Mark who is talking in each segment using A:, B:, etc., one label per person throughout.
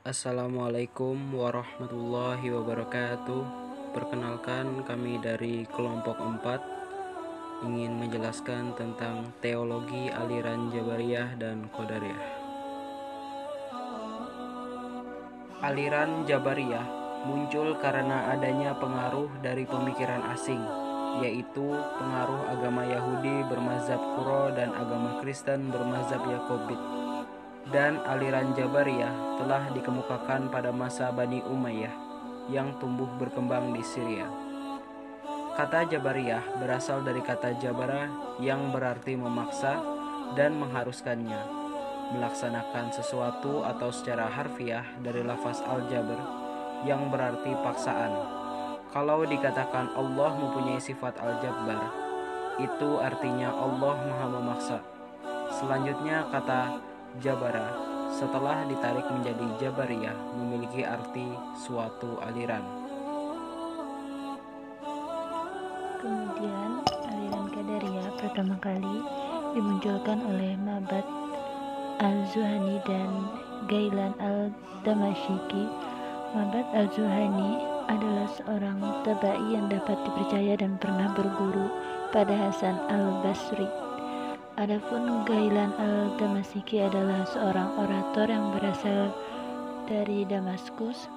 A: Assalamualaikum warahmatullahi wabarakatuh. Perkenalkan, kami dari kelompok 4 ingin menjelaskan tentang teologi aliran Jabariyah dan Qadariyah. Aliran Jabariyah muncul karena adanya pengaruh dari pemikiran asing, yaitu pengaruh agama Yahudi bermazhab Qur'an dan agama Kristen bermazhab Yakobit. Dan aliran Jabariyah telah dikemukakan pada masa Bani Umayyah yang tumbuh berkembang di Syria. Kata Jabariyah berasal dari kata jabara yang berarti memaksa dan mengharuskannya, melaksanakan sesuatu atau secara harfiah dari lafaz al-jabr yang berarti paksaan. Kalau dikatakan Allah mempunyai sifat al-jabbar, itu artinya Allah maha memaksa. Selanjutnya kata jabara setelah ditarik menjadi jabariyah memiliki arti suatu aliran.
B: Kemudian aliran Qadariyah pertama kali dimunculkan oleh Ma'bad al-Zuhani dan Ghailan al-Damashiki. Ma'bad al-Zuhani adalah seorang tabai yang dapat dipercaya dan pernah berguru pada Hasan al-Basri. Adapun Ghailan al-Damashiki adalah seorang orator yang berasal dari Damaskus.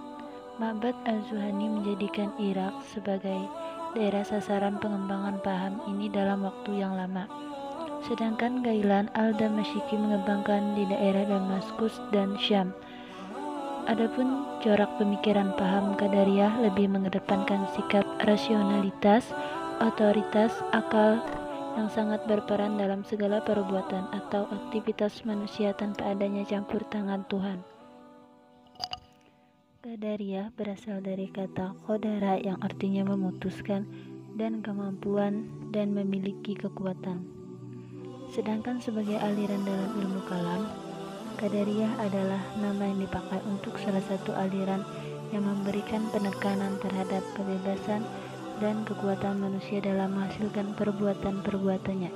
B: Ma'bad al-Zuhani menjadikan Irak sebagai daerah sasaran pengembangan paham ini dalam waktu yang lama. Sedangkan Ghailan al-Damashiki mengembangkan di daerah Damaskus dan Syam. Adapun corak pemikiran paham Qadariyah lebih mengedepankan sikap rasionalitas, otoritas, akal yang sangat berperan dalam segala perbuatan atau aktivitas manusia tanpa adanya campur tangan Tuhan. Qadariyah berasal dari kata qadara yang artinya memutuskan dan kemampuan dan memiliki kekuatan. Sedangkan sebagai aliran dalam ilmu kalam, Qadariyah adalah nama yang dipakai untuk salah satu aliran yang memberikan penekanan terhadap kebebasan dan kekuatan manusia dalam menghasilkan perbuatan-perbuatannya.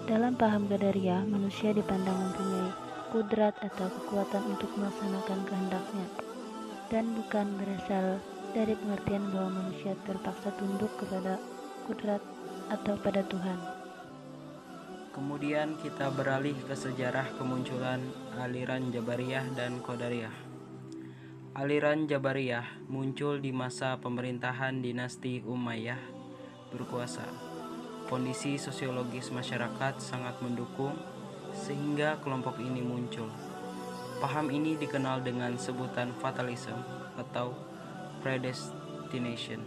B: Dalam paham Qadariyah, manusia dipandang mempunyai kudrat atau kekuatan untuk melaksanakan kehendaknya, dan bukan berasal dari pengertian bahwa manusia terpaksa tunduk kepada kudrat atau pada Tuhan.
A: Kemudian kita beralih ke sejarah kemunculan aliran Jabariyah dan Qadariyah. Aliran Jabariyah muncul di masa pemerintahan dinasti Umayyah berkuasa. Kondisi sosiologis masyarakat sangat mendukung sehingga kelompok ini muncul. Paham ini dikenal dengan sebutan fatalism atau predestination.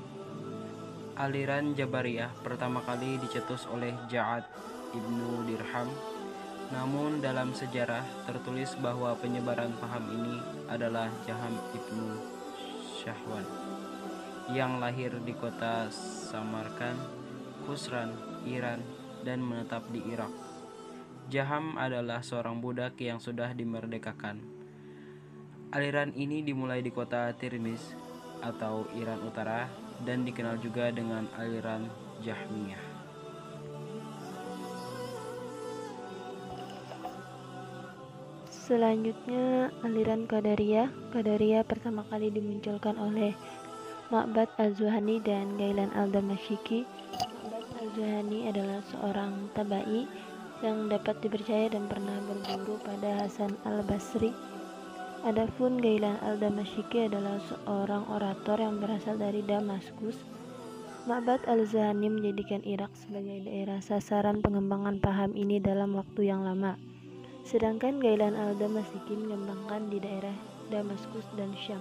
A: Aliran Jabariyah pertama kali dicetus oleh Ja'ad ibnu Dirham. Namun dalam sejarah tertulis bahwa penyebaran paham ini adalah Jaham ibnu Syahwan yang lahir di kota Samarkand, Khusran, Iran, dan menetap di Irak. Jaham adalah seorang budak yang sudah dimerdekakan. Aliran ini dimulai di kota Tirmiz atau Iran Utara dan dikenal juga dengan aliran Jahmiyah.
B: Selanjutnya, aliran Qadariyah. Qadariyah pertama kali dimunculkan oleh Ma'bad al-Zuhani dan Ghailan al-Damashiki. Ma'bad al-Zuhani adalah seorang tabai yang dapat dipercaya dan pernah berguru pada Hasan al-Basri. Adapun Ghailan al-Damashiki adalah seorang orator yang berasal dari Damaskus. Ma'bad al-Zuhani menjadikan Irak sebagai daerah sasaran pengembangan paham ini dalam waktu yang lama. Sedangkan Ghailan al-Damashiki mengembangkan di daerah Damaskus dan Syam.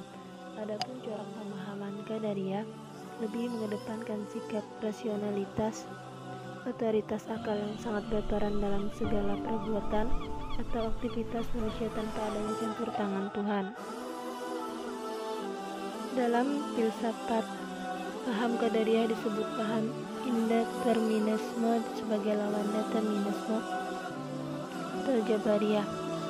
B: Adapun corak pemahaman Qadariyah lebih mengedepankan sikap rasionalitas, otoritas akal yang sangat berperan dalam segala perbuatan atau aktivitas manusia tanpa adanya campur tangan Tuhan. Dalam filsafat, paham Qadariyah disebut paham indeterminisme sebagai lawan determinisme atau Jabariyah.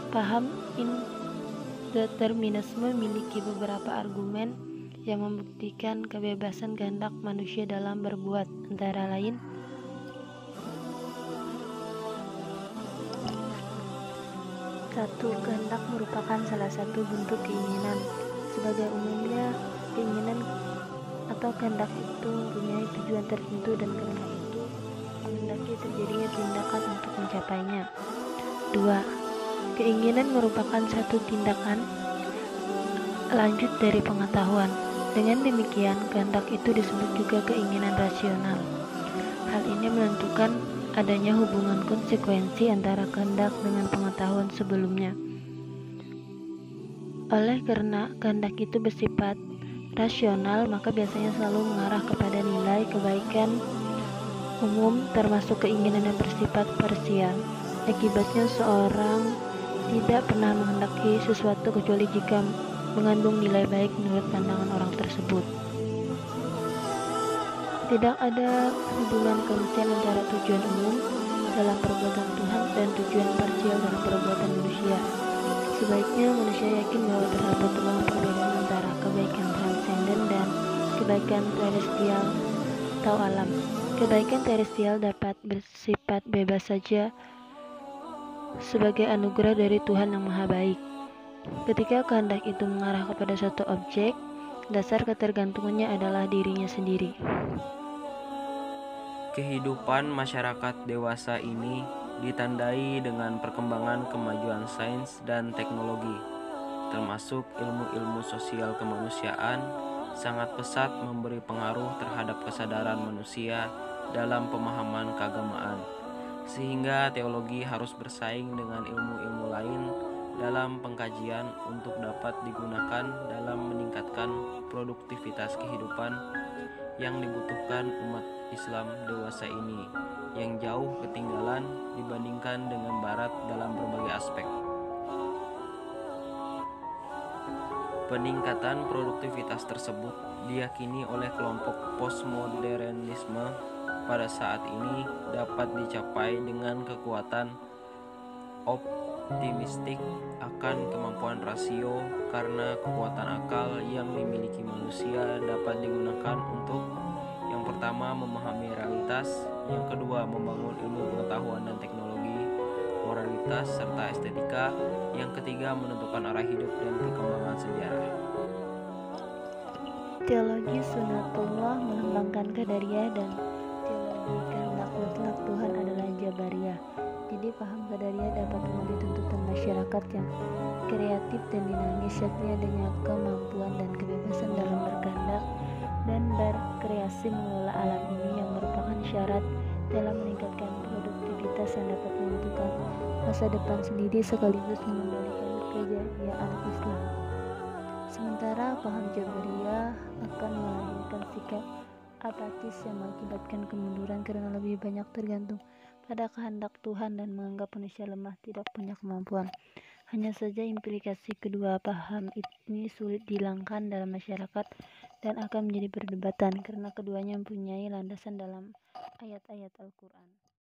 B: Paham indeterminisme memiliki beberapa argumen yang membuktikan kebebasan kehendak manusia dalam berbuat, antara lain Satu, kehendak merupakan salah satu bentuk keinginan. Sebagai umumnya, keinginan atau kehendak itu mempunyai tujuan tertentu dan karena itu menghendaki terjadinya tindakan untuk mencapainya. 2. Keinginan merupakan satu tindakan lanjut dari pengetahuan. Dengan demikian, kehendak itu disebut juga keinginan rasional. Hal ini menentukan adanya hubungan konsekuensi antara kehendak dengan pengetahuan sebelumnya. Oleh karena kehendak itu bersifat rasional, maka biasanya selalu mengarah kepada nilai kebaikan umum, termasuk keinginan yang bersifat parsial. Akibatnya seorang tidak pernah menghendaki sesuatu kecuali jika mengandung nilai baik menurut pandangan orang tersebut. Tidak ada hubungan konsen antara tujuan umum dalam perbuatan Tuhan dan tujuan parsial dalam perbuatan manusia. Sebaiknya manusia yakin bahwa terdapat perbedaan antara kebaikan transenden dan kebaikan terestrial atau alam. Kebaikan terestrial dapat bersifat bebas saja sebagai anugerah dari Tuhan yang Maha Baik. Ketika kehendak itu mengarah kepada suatu objek, dasar ketergantungannya adalah dirinya sendiri.
A: Kehidupan masyarakat dewasa ini ditandai dengan perkembangan kemajuan sains dan teknologi, termasuk ilmu-ilmu sosial kemanusiaan, sangat pesat memberi pengaruh terhadap kesadaran manusia dalam pemahaman keagamaan, sehingga teologi harus bersaing dengan ilmu-ilmu lain dalam pengkajian untuk dapat digunakan dalam meningkatkan produktivitas kehidupan yang dibutuhkan umat Islam dewasa ini, yang jauh ketinggalan dibandingkan dengan Barat dalam berbagai aspek. Peningkatan produktivitas tersebut diyakini oleh kelompok postmodernisme pada saat ini dapat dicapai dengan kekuatan optimistik akan kemampuan rasio, karena kekuatan akal yang dimiliki manusia dapat digunakan untuk yang pertama memahami realitas, yang kedua membangun ilmu pengetahuan dan teknologi, moralitas serta estetika, yang ketiga menentukan arah hidup dan perkembangan sejarah.
B: Teologi sunatullah melambangkan qadariyah dan teologi kehendak mutlak Tuhan adalah jabariyah. Jadi paham qadariyah dapat memenuhi tuntutan masyarakat yang kreatif dan dinamis, yakni adanya kemampuan dan kebebasan dalam berkehendak dan berkreasi mengelola alam ini, yang merupakan syarat dalam meningkatkan produktivitas yang dapat menentukan masa depan sendiri sekaligus mengembalikan kejayaan Islam. Sementara paham Jabariyah akan melahirkan sikap apatis yang mengakibatkan kemunduran karena lebih banyak tergantung pada kehendak Tuhan dan menganggap manusia lemah tidak punya kemampuan. Hanya saja implikasi kedua paham ini sulit dihilangkan dalam masyarakat dan akan menjadi perdebatan karena keduanya mempunyai landasan dalam ayat-ayat Al-Quran.